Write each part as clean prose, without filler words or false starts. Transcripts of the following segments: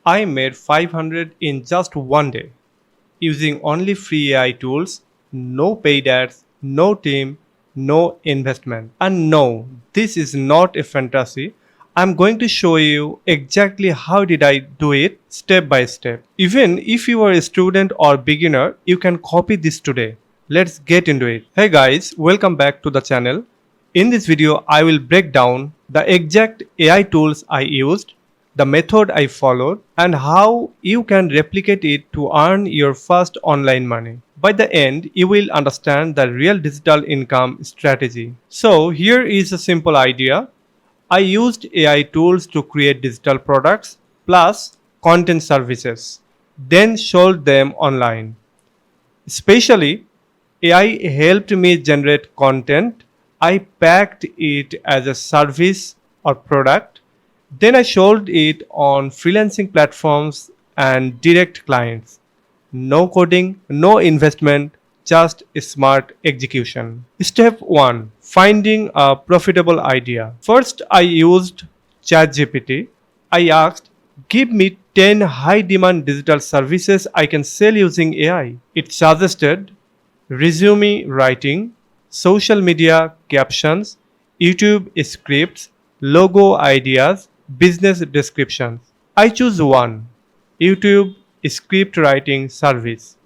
I made 500 in just one day using only free AI tools, no paid ads, no team, no investment. And no, this is not a fantasy. I'm going to show you exactly how did I do it step by step. Even if you are a student or beginner, you can copy this today. Let's get into it. Hey guys, welcome back to the channel. In this video, I will break down the exact AI tools I used, the method I followed, and how you can replicate it to earn your first online money. By the end, you will understand the real digital income strategy. So, here is a simple idea. I used AI tools to create digital products plus content services, then sold them online. Especially, AI helped me generate content. I packed it as a service or product. Then I sold it on freelancing platforms and direct clients. No coding, no investment, just smart execution. Step 1, finding a profitable idea. First, I used ChatGPT. I asked, give me 10 high demand digital services I can sell using AI. It suggested resume writing, social media captions, YouTube scripts, logo ideas, business descriptions. I choose one, YouTube script writing service.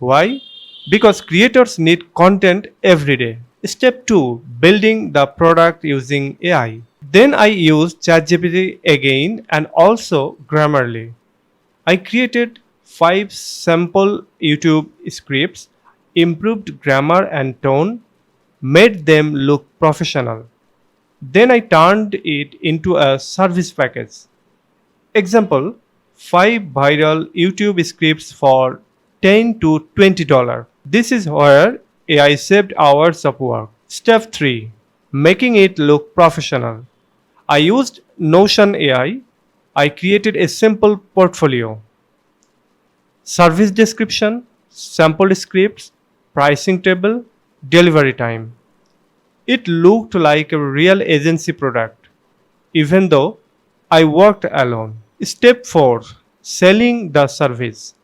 Why? Because creators need content every day. Step 2, building the product using AI. Then I used ChatGPT again and also Grammarly. I created 5 sample YouTube scripts, improved grammar and tone, made them look professional. Then I turned it into a service package. Example, 5 viral YouTube scripts for $10 to $20. This is where AI saved hours of work. Step 3, making it look professional. I used Notion AI. I created a simple portfolio. Service description, sample scripts, pricing table, delivery time. It looked like a real agency product, even though I worked alone. Step 4, selling the service.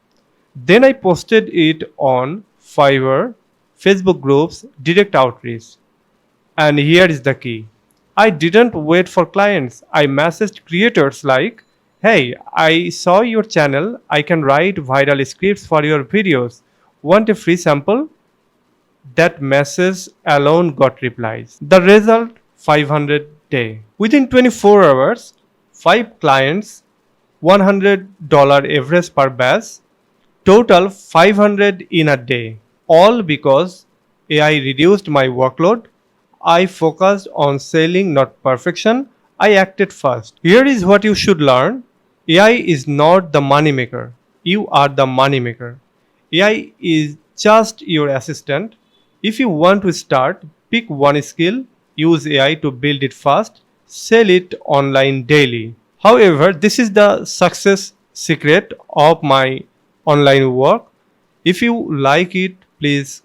Then I posted it on Fiverr, Facebook groups, direct outreach. And here is the key. I didn't wait for clients. I messaged creators like, hey, I saw your channel. I can write viral scripts for your videos. Want a free sample? That message alone got replies. The result 500 day. Within 24 hours, 5 clients, $100 average per batch, total 500 in a day. All because AI reduced my workload. I focused on selling, not perfection. I acted fast. Here is what you should learn. AI is not the money maker. You are the money maker. AI is just your assistant. If you want to start, pick one skill, use AI to build it fast, sell it online daily. However, this is the success secret of my online work. If you like it, please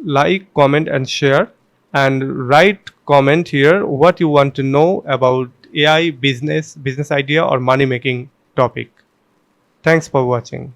like, comment, and share. And write comment here what you want to know about AI business idea or money making topic. Thanks for watching.